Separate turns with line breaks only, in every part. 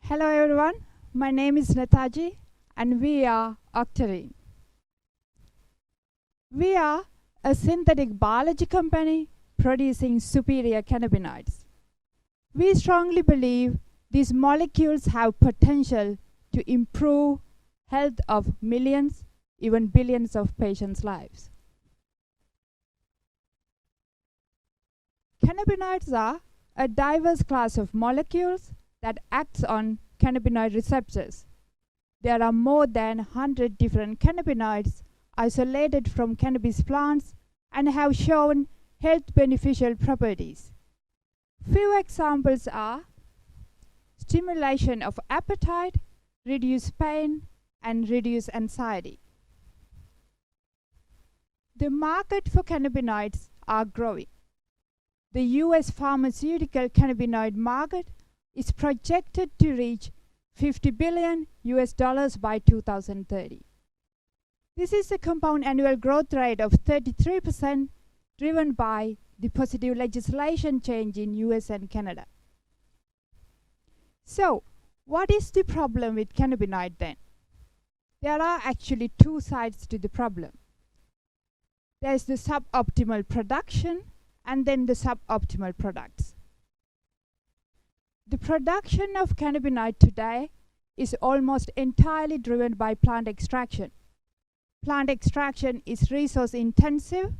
Hello everyone, my name is Netaji and we are Octarine. We are a synthetic biology company producing superior cannabinoids. We strongly believe these molecules have potential to improve health of millions, even billions of patients' lives. Cannabinoids are a diverse class of molecules that acts on cannabinoid receptors. There are more than 100 different cannabinoids isolated from cannabis plants and have shown health beneficial properties. Few examples are stimulation of appetite, reduce pain, and reduce anxiety. The market for cannabinoids are growing. The US pharmaceutical cannabinoid market is projected to reach $50 billion by 2030. This is a compound annual growth rate of 33%, driven by the positive legislation change in US and Canada. So, what is the problem with cannabinoid then? There are actually two sides to the problem. There is the suboptimal production and then the suboptimal products. The production of cannabinoid today is almost entirely driven by plant extraction. Plant extraction is resource intensive.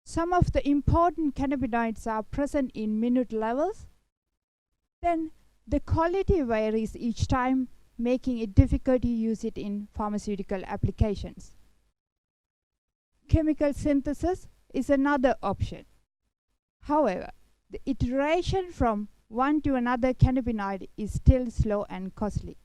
Some of the important cannabinoids are present in minute levels. Then the quality varies each time, making it difficult to use it in pharmaceutical applications. Chemical synthesis is another option. However, the iteration from one to another cannabinoid is still slow and costly.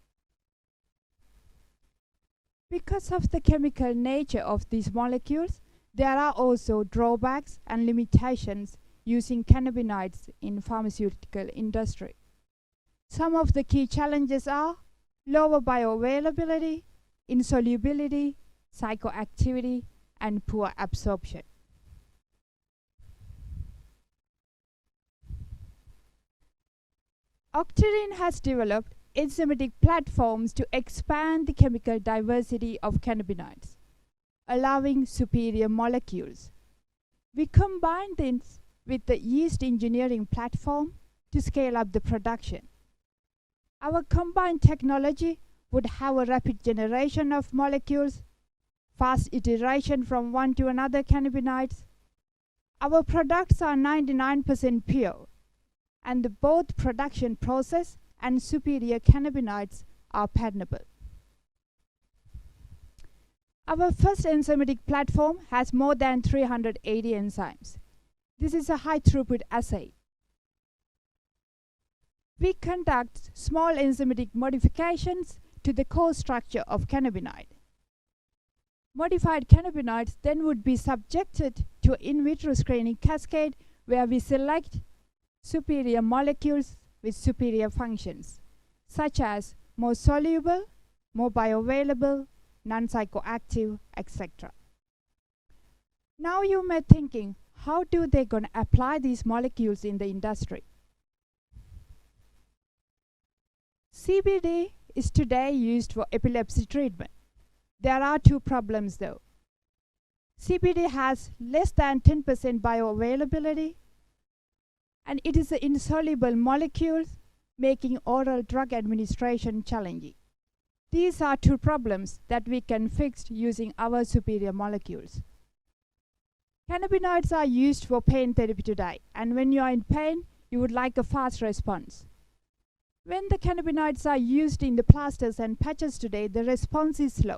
Because of the chemical nature of these molecules, there are also drawbacks and limitations using cannabinoids in pharmaceutical industry. Some of the key challenges are lower bioavailability, insolubility, psychoactivity, and poor absorption. Octarine has developed enzymatic platforms to expand the chemical diversity of cannabinoids, allowing superior molecules. We combine this with the yeast engineering platform to scale up the production. Our combined technology would have a rapid generation of molecules, fast iteration from one to another cannabinoids. Our products are 99% pure, and both production process and superior cannabinoids are patentable. Our first enzymatic platform has more than 380 enzymes. This is a high throughput assay. We conduct small enzymatic modifications to the core structure of cannabinoid. Modified cannabinoids then would be subjected to an in vitro screening cascade where we select superior molecules with superior functions, such as more soluble, more bioavailable, non-psychoactive, etc. Now you may be thinking, how do they going to apply these molecules in the industry? CBD is today used for epilepsy treatment. There are two problems though. CBD has less than 10% bioavailability, and it is an insoluble molecule, making oral drug administration challenging. These are two problems that we can fix using our superior molecules. Cannabinoids are used for pain therapy today, and when you are in pain, you would like a fast response. When the cannabinoids are used in the plasters and patches today, the response is slow.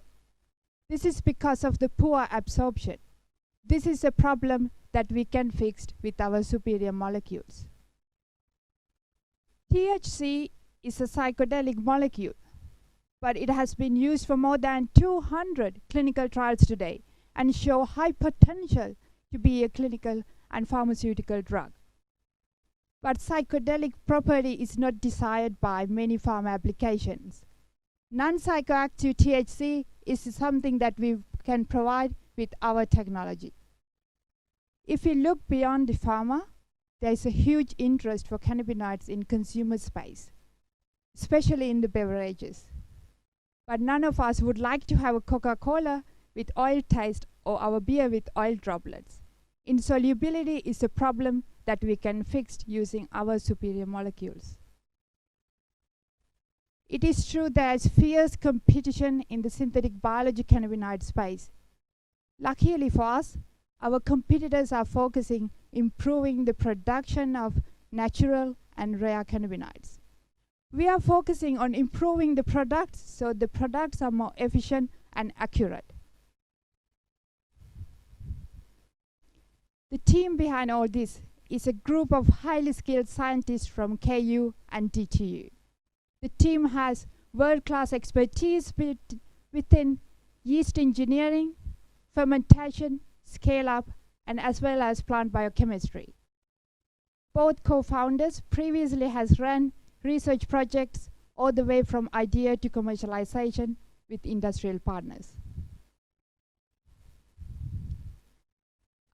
This is because of the poor absorption. This is a problem that we can fix with our superior molecules. THC is a psychedelic molecule, but it has been used for more than 200 clinical trials today and show high potential to be a clinical and pharmaceutical drug. But psychedelic property is not desired by many pharma applications. Non-psychoactive THC is something that we can provide with our technology. If we look beyond the pharma, there is a huge interest for cannabinoids in consumer space. especially in the beverages. But none of us would like to have a Coca-Cola with oil taste or our beer with oil droplets. Insolubility is a problem that we can fix using our superior molecules. It is true there is fierce competition in the synthetic biology cannabinoid space. Luckily for us, our competitors are focusing improving the production of natural and rare cannabinoids. We are focusing on improving the products so the products are more efficient and accurate. The team behind all this is a group of highly skilled scientists from KU and DTU. The team has world-class expertise within yeast engineering, fermentation, scale-up, and as well as plant biochemistry. Both co-founders previously has run research projects all the way from idea to commercialization with industrial partners.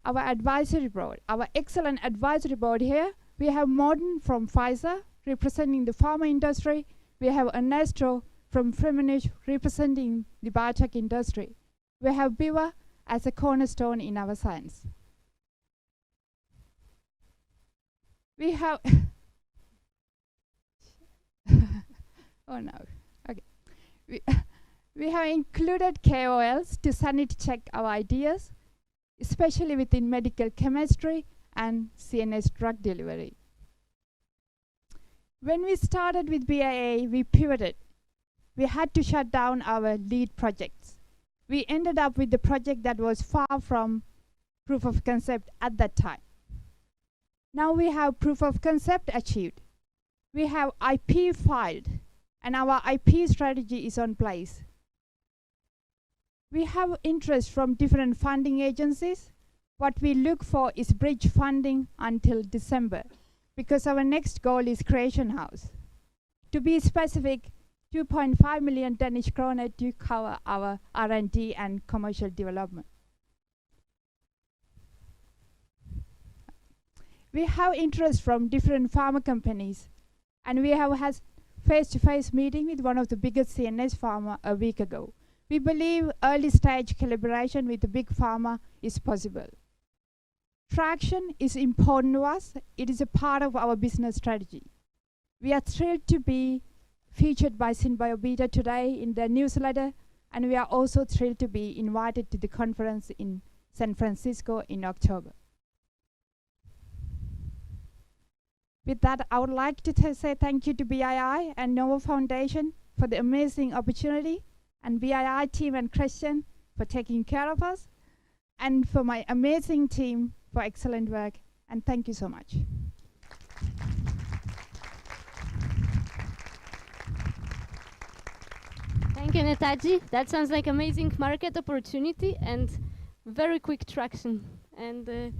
Our advisory board, our excellent advisory board here, we have Morten from Pfizer representing the pharma industry. We have Ernesto from Firmenich representing the biotech industry. We have Biwa as a cornerstone in our science. We have oh no, okay. We have included KOLs to sanity check our ideas, especially within medical chemistry and CNS drug delivery. When we started with BII, we pivoted. We had to shut down our lead projects. We ended up with the project that was far from proof of concept at that time. Now we have proof of concept achieved. We have IP filed, and our IP strategy is on place. We have interest from different funding agencies. What we look for is bridge funding until December, because our next goal is Creation House. To be specific, 2.5 million Danish kroner to cover our R&D and commercial development. We have interest from different pharma companies, and we have had face-to-face meeting with one of the biggest CNS pharma a week ago. We believe early stage collaboration with the big pharma is possible. Traction is important to us. It is a part of our business strategy. We are thrilled to be featured by SynBioBeta today in their newsletter, and we are also thrilled to be invited to the conference in San Francisco in October. With that, I would like to say thank you to BII and Novo Foundation for the amazing opportunity, and BII team and Christian for taking care of us, and for my amazing team for excellent work, and thank you so much.
Thank you, Netaji. That sounds like amazing market opportunity and very quick traction. And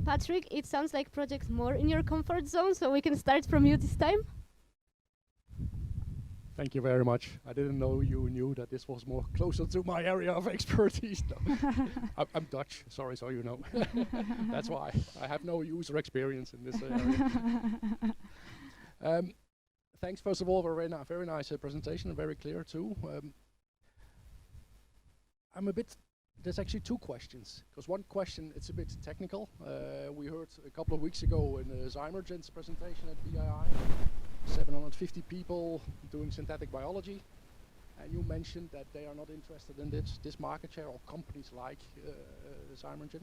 Patrick, it sounds like project more in your comfort zone, so we can start from you this time.
Thank you very much. I didn't know you knew that this was more closer to my area of expertise. No. I'm Dutch, sorry, so you know. That's why. I have no user experience in this area. Thanks, first of all, for a very nice presentation, and very clear too. There's actually two questions, because one question, it's a bit technical. We heard a couple of weeks ago in Zymergen's presentation at BII, 750 people doing synthetic biology, and you mentioned that they are not interested in this market share, or companies like Zymergen.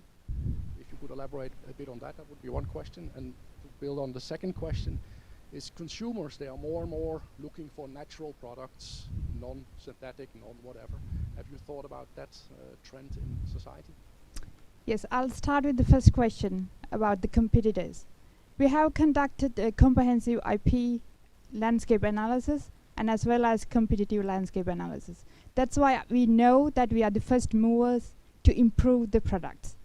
If you could elaborate a bit on that, that would be one question. And to build on the second question, is consumers, they are more and more looking for natural products, non-synthetic, non-whatever. Have you thought about that trend in society?
Yes, I'll start with the first question about the competitors. We have conducted a comprehensive IP landscape analysis and as well as competitive landscape analysis. That's why we know that we are the first movers to improve the products.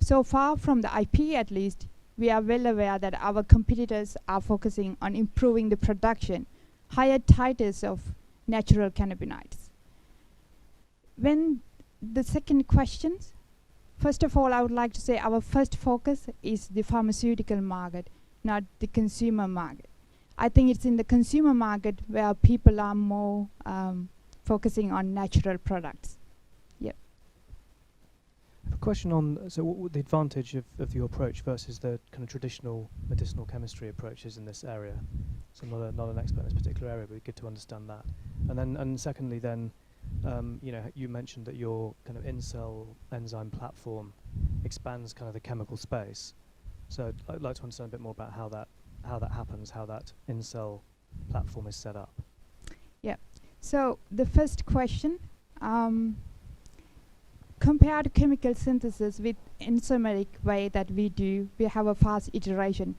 So far from the IP at least, we are well aware that our competitors are focusing on improving the production, higher titers of natural cannabinoids. When the second question, first of all, I would like to say our first focus is the pharmaceutical market, not the consumer market. I think it's in the consumer market where people are more focusing on natural products. Yep.
I have a question on what the advantage of your approach versus the kind of traditional medicinal chemistry approaches in this area. So not an expert in this particular area, but good to understand that. And secondly, then, you mentioned that your kind of in-cell enzyme platform expands kind of the chemical space. So I'd like to understand a bit more about how that happens, how that in-cell platform is set up.
Yeah. So the first question, compared to chemical synthesis with enzymatic way that we do, we have a fast iteration,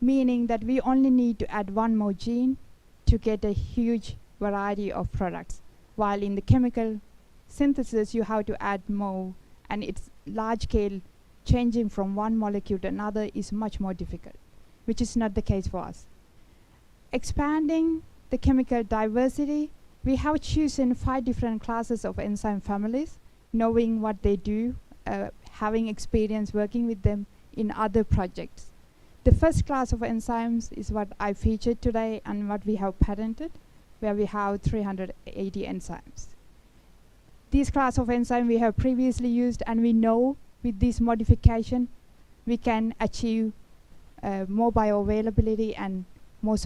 meaning that we only need to add one more gene to get a huge variety of products. While in the chemical synthesis, you have to add more, and it's large scale. Changing from one molecule to another is much more difficult, which is not the case for us. Expanding the chemical diversity, we have chosen 5 different classes of enzyme families, knowing what they do, having experience working with them in other projects. The first class of enzymes is what I featured today and what we have patented, where we have 380 enzymes. This class of enzyme we have previously used, and we know with this modification we can achieve more bioavailability and more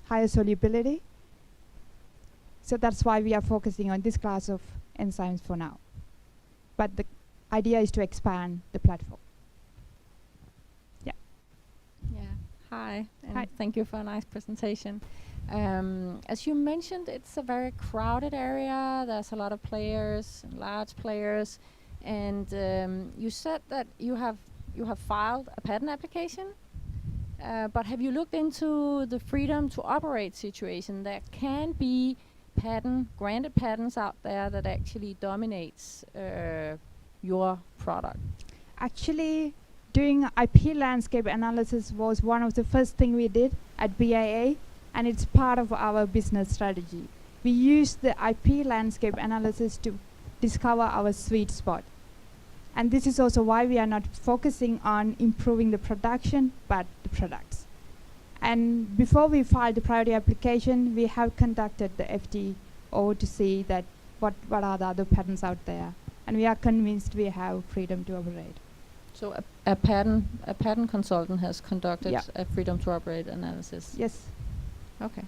higher solubility. So that's why we are focusing on this class of enzymes for now. But the idea is to expand the platform. Yeah.
Yeah. Hi, and
Hi.
thank you for a nice presentation. As you mentioned, it's a very crowded area. There's a lot of players, large players, and you said that you have filed a patent application. But have you looked into the freedom to operate situation? There can be granted patents out there that actually dominates your product.
Actually, doing IP landscape analysis was one of the first thing we did at BII, and it's part of our business strategy. We use the IP landscape analysis to discover our sweet spot. And this is also why we are not focusing on improving the production, but the products. And before we filed the priority application, we have conducted the FTO to see that what are the other patents out there. And we are convinced we have freedom to operate.
So a patent consultant has conducted
Yeah.
a freedom to operate analysis.
Yes.
Okay.